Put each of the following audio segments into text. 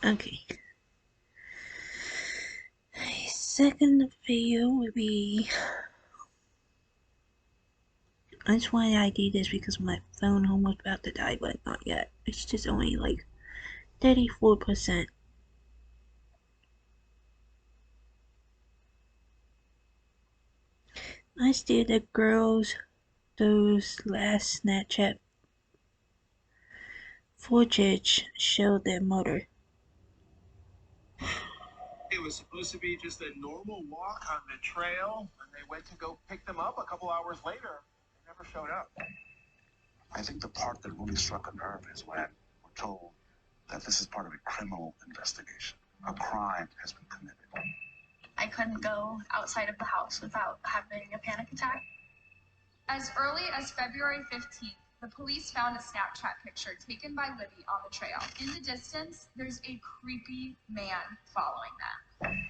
Okay. Second video would be. I just wanted I did this because my phone almost about to die, but not yet. It's just only like 34%. I steered the girls those last Snapchat footage showed their mother. It was supposed to be just a normal walk on the trail, and they went to go pick them up a couple hours later. They never showed up. I think the part that really struck a nerve is when we're told that this is part of a criminal investigation. A crime has been committed. I couldn't go outside of the house without having a panic attack. As early as February 15th, the police found a Snapchat picture taken by Libby on the trail. In the distance, there's a creepy man following them.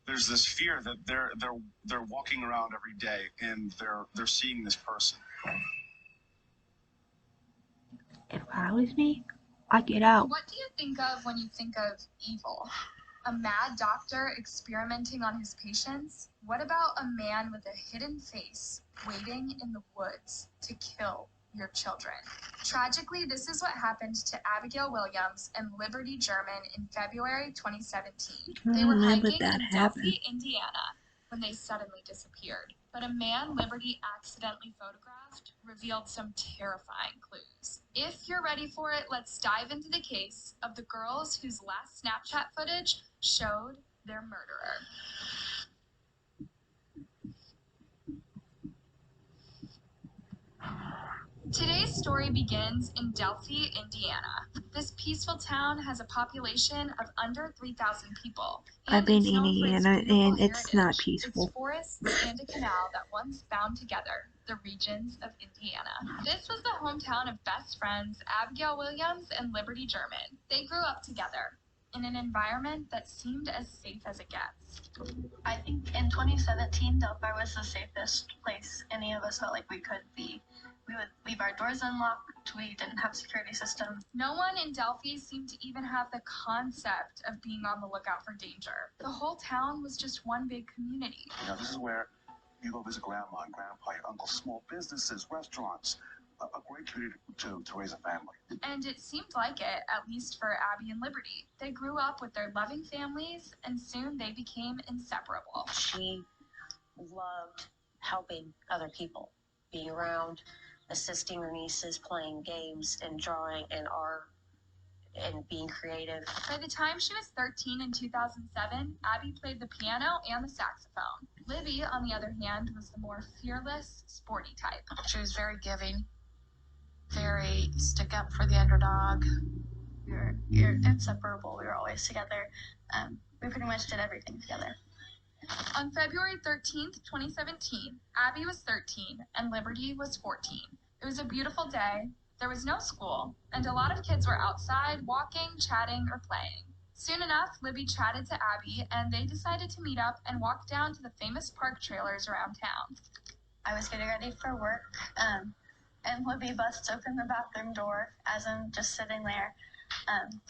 There's this fear that they're walking around every day and they're seeing this person. If I was me, I'd get out. What do you think of when you think of evil? A mad doctor experimenting on his patients? What about a man with a hidden face waiting in the woods to kill your children? Tragically, this is what happened to Abigail Williams and Liberty German in February 2017. They were hiking in Delphi, Indiana, when they suddenly disappeared. But a man Liberty accidentally photographed revealed some terrifying clues. If you're ready for it, let's dive into the case of the girls whose last Snapchat footage showed their murderer. Today's story begins in Delphi, Indiana. This peaceful town has a population of under 3,000 people. I've been in Indiana and it's not peaceful. Its forests and a canal that once bound together the regions of Indiana. This was the hometown of best friends Abigail Williams and Liberty German. They grew up together in an environment that seemed as safe as it gets. I think in 2017, Delphi was the safest place any of us felt like we could be. We would leave our doors unlocked. We didn't have security systems. No one in Delphi seemed to even have the concept of being on the lookout for danger. The whole town was just one big community. You know, this is where you go visit grandma and grandpa, your uncle, small businesses, restaurants, a great community to raise a family. And it seemed like it, at least for Abby and Liberty. They grew up with their loving families, and soon they became inseparable. She loved helping other people, being around, assisting her nieces, playing games and drawing and art and being creative. By the time she was 13 in 2007, Abby played the piano and the saxophone. Libby, on the other hand, was the more fearless, sporty type. She was very giving, very stick up for the underdog. You're inseparable. We were always together. We pretty much did everything together. On February 13th, 2017, Abby was 13 and Liberty was 14. It was a beautiful day. There was no school, and a lot of kids were outside walking, chatting, or playing. Soon enough, Libby chatted to Abby, and they decided to meet up and walk down to the famous park trailers around town. I was getting ready for work, and Libby busts open the bathroom door as I'm just sitting there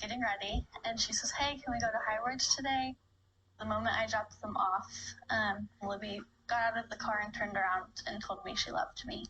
getting ready, and she says, "Hey, can we go to Highwords today?" The moment I dropped them off, Libby got out of the car and turned around and told me she loved me.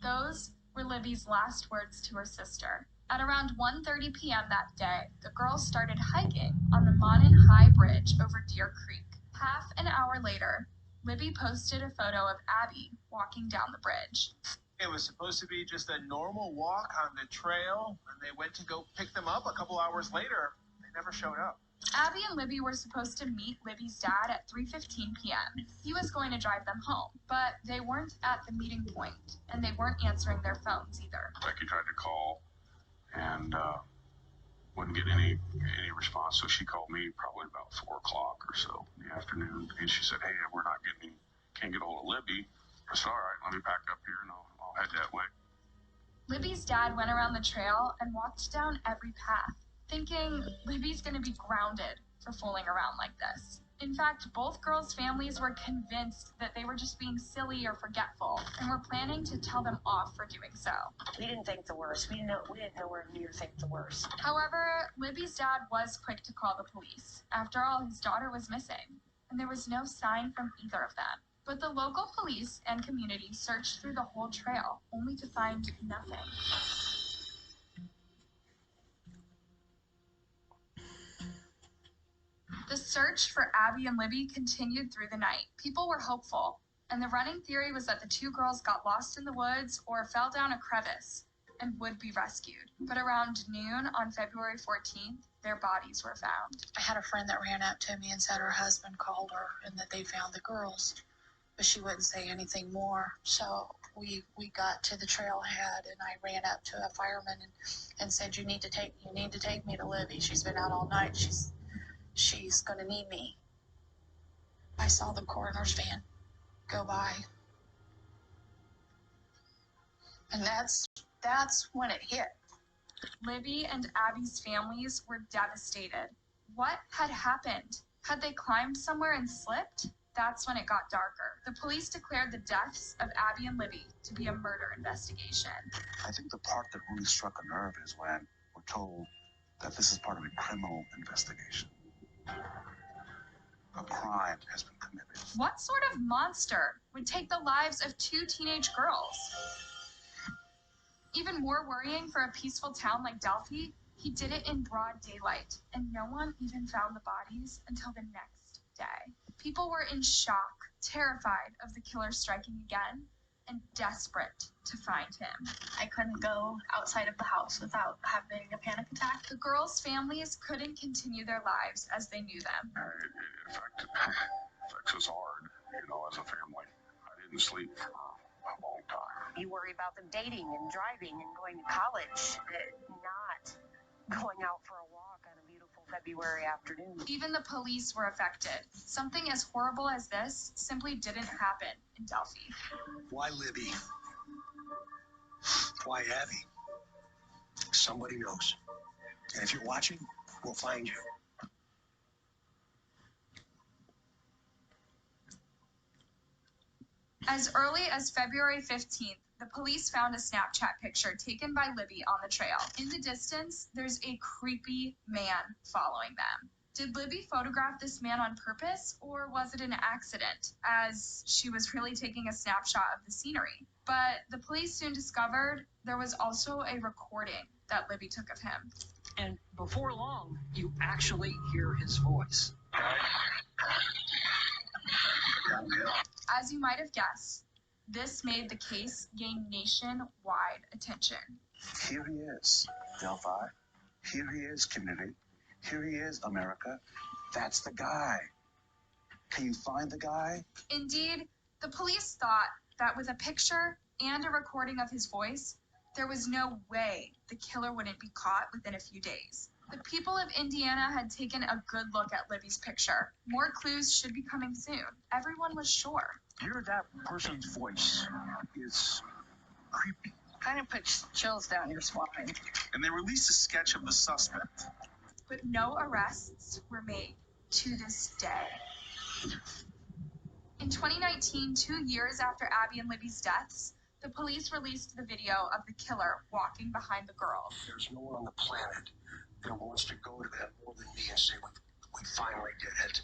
Those were Libby's last words to her sister. At around 1:30 p.m. that day, the girls started hiking on the Monon High Bridge over Deer Creek. Half an hour later, Libby posted a photo of Abby walking down the bridge. It was supposed to be just a normal walk on the trail, and they went to go pick them up a couple hours later. They never showed up. Abby and Libby were supposed to meet Libby's dad at 3:15 p.m. He was going to drive them home, but they weren't at the meeting point, and they weren't answering their phones either. Becky tried to call and wouldn't get any response, so she called me probably about 4 o'clock or so in the afternoon, and she said, "Hey, can't get a hold of Libby." I said, "All right, let me pack up here and I'll head that way." Libby's dad went around the trail and walked down every path, thinking Libby's going to be grounded for fooling around like this. In fact, both girls' families were convinced that they were just being silly or forgetful and were planning to tell them off for doing so. We didn't think the worst. We didn't nowhere near think the worst. However, Libby's dad was quick to call the police. After all, his daughter was missing, and there was no sign from either of them. But the local police and community searched through the whole trail, only to find nothing. The search for Abby and Libby continued through the night. People were hopeful, and the running theory was that the two girls got lost in the woods or fell down a crevice and would be rescued. But around noon on February 14th, their bodies were found. I had a friend that ran up to me and said her husband called her and that they found the girls, but she wouldn't say anything more. So we got to the trailhead, and I ran up to a fireman and said, you need to take me to Libby. She's been out all night. She's going to need me. I saw the coroner's van go by. And that's when it hit. Libby and Abby's families were devastated. What had happened? Had they climbed somewhere and slipped? That's when it got darker. The police declared the deaths of Abby and Libby to be a murder investigation. I think the part that really struck a nerve is when we're told that this is part of a criminal investigation. A crime has been committed. What sort of monster would take the lives of two teenage girls? Even more worrying for a peaceful town like Delphi, he did it in broad daylight, and no one even found the bodies until the next day. People were in shock, terrified of the killer striking again, and desperate to find him. I couldn't go outside of the house without having a panic attack. The girls' families couldn't continue their lives as they knew them. It affects us hard, as a family. I didn't sleep for a long time. You worry about them dating and driving and going to college, not going out for a walk on a beautiful February afternoon. Even the police were affected. Something as horrible as this simply didn't happen in Delphi. Why Libby? Why Abby? Somebody knows. And if you're watching, we'll find you. As early as February 15th, the police found a Snapchat picture taken by Libby on the trail. In the distance, there's a creepy man following them. Did Libby photograph this man on purpose, or was it an accident, as she was really taking a snapshot of the scenery? But the police soon discovered there was also a recording that Libby took of him. And before long, you actually hear his voice. As you might have guessed, this made the case gain nationwide attention. Here he is, Delphi. Here he is, community. Here he is, America. That's the guy. Can you find the guy? Indeed, the police thought that with a picture and a recording of his voice, there was no way the killer wouldn't be caught within a few days. The people of Indiana had taken a good look at Libby's picture. More clues should be coming soon. Everyone was sure. Hear that person's voice. It's creepy. Kind of puts chills down your spine. And they released a sketch of the suspect. But no arrests were made to this day. In 2019, 2 years after Abby and Libby's deaths, the police released the video of the killer walking behind the girls. There's no one on the planet that wants to go to that more than me and say, we finally did it.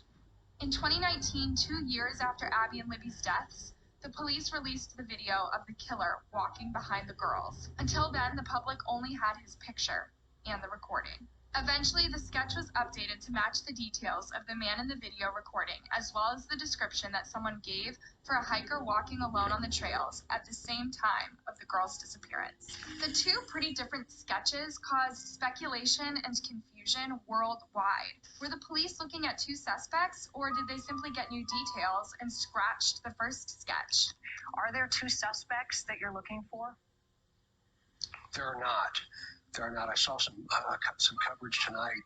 In 2019, 2 years after Abby and Libby's deaths, the police released the video of the killer walking behind the girls. Until then, the public only had his picture and the recording. Eventually, the sketch was updated to match the details of the man in the video recording, as well as the description that someone gave for a hiker walking alone on the trails at the same time of the girl's disappearance. The two pretty different sketches caused speculation and confusion worldwide. Were the police looking at two suspects, or did they simply get new details and scratched the first sketch? Are there two suspects that you're looking for? There are not. I saw some coverage tonight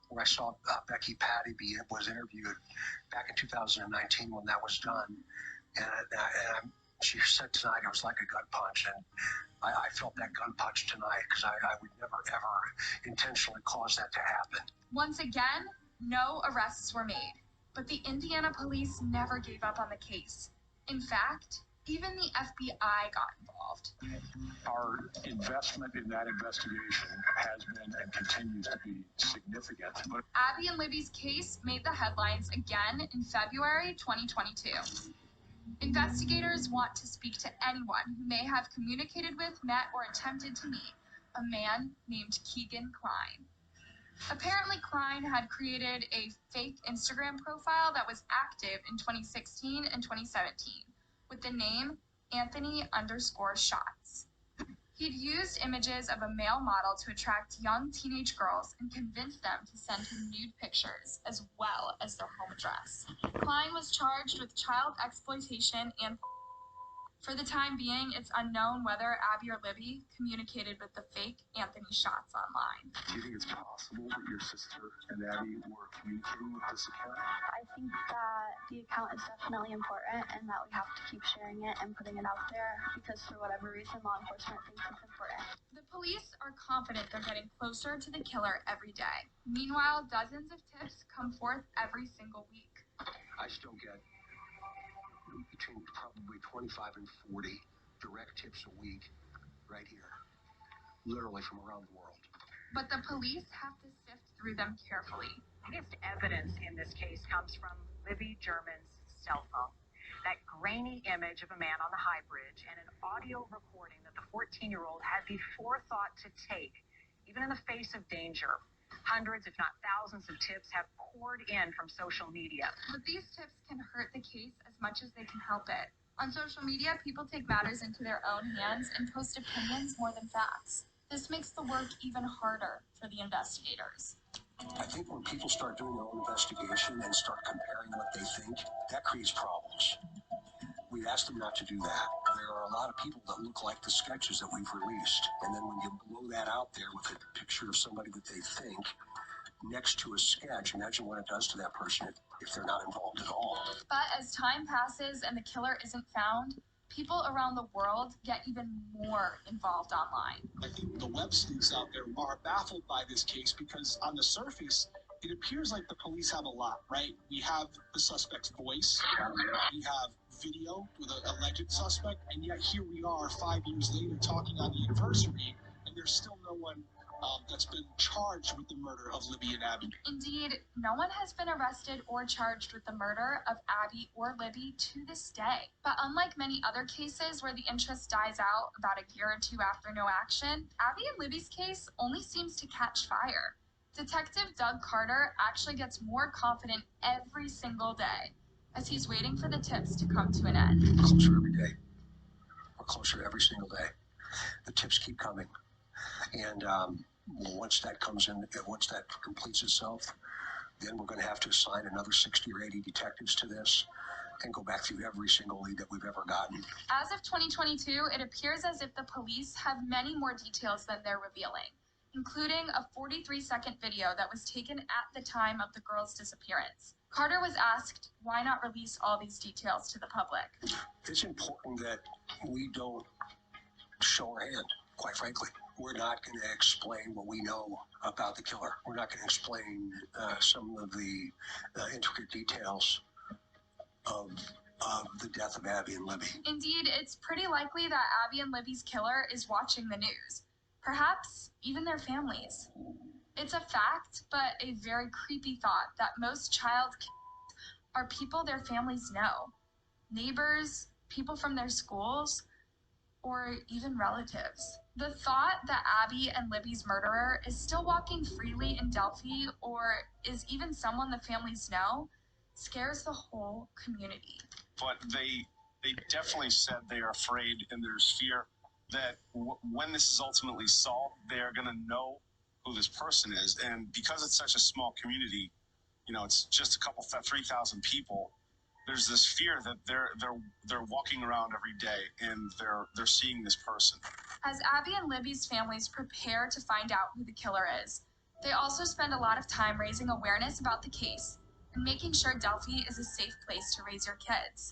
where I saw Becky Patty was interviewed back in 2019 when that was done, and she said tonight it was like a gut punch, and I felt that gun punch tonight because I would never ever intentionally cause that to happen. Once again, no arrests were made, But the Indiana police never gave up on the case. In fact, even the FBI got involved. Our investment in that investigation has been and continues to be significant. But Abby and Libby's case made the headlines again in February 2022. Investigators want to speak to anyone who may have communicated with, met, or attempted to meet a man named Keegan Klein. Apparently, Klein had created a fake Instagram profile that was active in 2016 and 2017 with the name Anthony_Shots. He'd used images of a male model to attract young teenage girls and convince them to send him nude pictures as well as their home address. Klein was charged with child exploitation and for the time being, it's unknown whether Abby or Libby communicated with the fake Anthony Shots online. do you think it's possible that your sister and Abby were communicating with this account? I think that the account is definitely important and that we have to keep sharing it and putting it out there because for whatever reason, law enforcement thinks it's important. The police are confident they're getting closer to the killer every day. Meanwhile, dozens of tips come forth every single week. I still get between probably 25 and 40 direct tips a week right here, literally from around the world. But the police have to sift through them carefully. Biggest evidence in this case comes from Libby German's cell phone. That grainy image of a man on the High Bridge and an audio recording that the 14-year-old had the forethought to take, even in the face of danger. Hundreds, if not thousands, of tips have poured in from social media. But these tips can hurt the case as much as they can help it. On social media, people take matters into their own hands and post opinions more than facts. This makes the work even harder for the investigators. I think when people start doing their own investigation and start comparing what they think, that creates problems. We asked them not to do that. There are a lot of people that look like the sketches that we've released. And then when you blow that out there with a picture of somebody that they think next to a sketch, imagine what it does to that person if they're not involved at all. But as time passes and the killer isn't found, people around the world get even more involved online. I think the web sleuths out there are baffled by this case because on the surface, it appears like the police have a lot, right? We have the suspect's voice, we have video with an alleged suspect, and yet here we are 5 years later talking on the anniversary, and there's still no one that's been charged with the murder of Libby and Abby. Indeed, no one has been arrested or charged with the murder of Abby or Libby to this day. But unlike many other cases where the interest dies out about a year or two after no action, Abby and Libby's case only seems to catch fire. Detective Doug Carter actually gets more confident every single day as he's waiting for the tips to come to an end. We're closer every day. We're closer every single day. The tips keep coming. And once that comes in, once that completes itself, then we're going to have to assign another 60 or 80 detectives to this and go back through every single lead that we've ever gotten. As of 2022, it appears as if the police have many more details than they're revealing, including a 43-second video that was taken at the time of the girl's disappearance. Carter was asked, why not release all these details to the public? It's important that we don't show our hand, quite frankly. We're not going to explain what we know about the killer. We're not going to explain some of the intricate details of the death of Abby and Libby. Indeed, it's pretty likely that Abby and Libby's killer is watching the news. Perhaps even their families. It's a fact, but a very creepy thought that most child killers are people their families know. Neighbors, people from their schools, or even relatives. The thought that Abby and Libby's murderer is still walking freely in Delphi or is even someone the families know scares the whole community. But they definitely said they are afraid and there's fear that when this is ultimately solved, they are going to know who this person is. And because it's such a small community, you know, it's just a couple, 3,000 people. There's this fear that they're walking around every day and they're seeing this person. As Abby and Libby's families prepare to find out who the killer is, they also spend a lot of time raising awareness about the case and making sure Delphi is a safe place to raise your kids.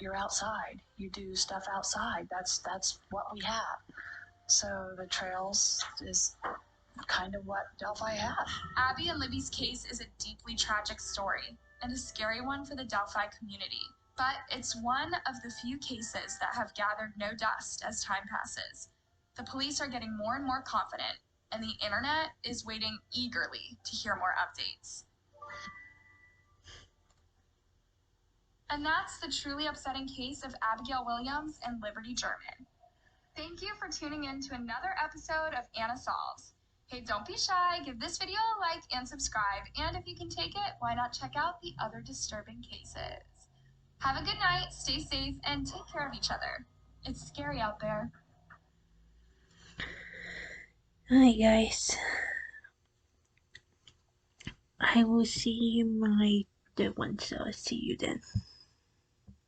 You're outside. You do stuff outside. That's what we have. So the trails is kind of what Delphi had. Abby and Libby's case is a deeply tragic story and a scary one for the Delphi community. But it's one of the few cases that have gathered no dust as time passes. The police are getting more and more confident, and the internet is waiting eagerly to hear more updates. And that's the truly upsetting case of Abigail Williams and Liberty German. Thank you for tuning in to another episode of Anna Solves. Hey, don't be shy, give this video a like and subscribe, and if you can take it, why not check out the other disturbing cases? Have a good night, stay safe, and take care of each other. It's scary out there. Hi guys. I will see you in my other one, so I'll see you then.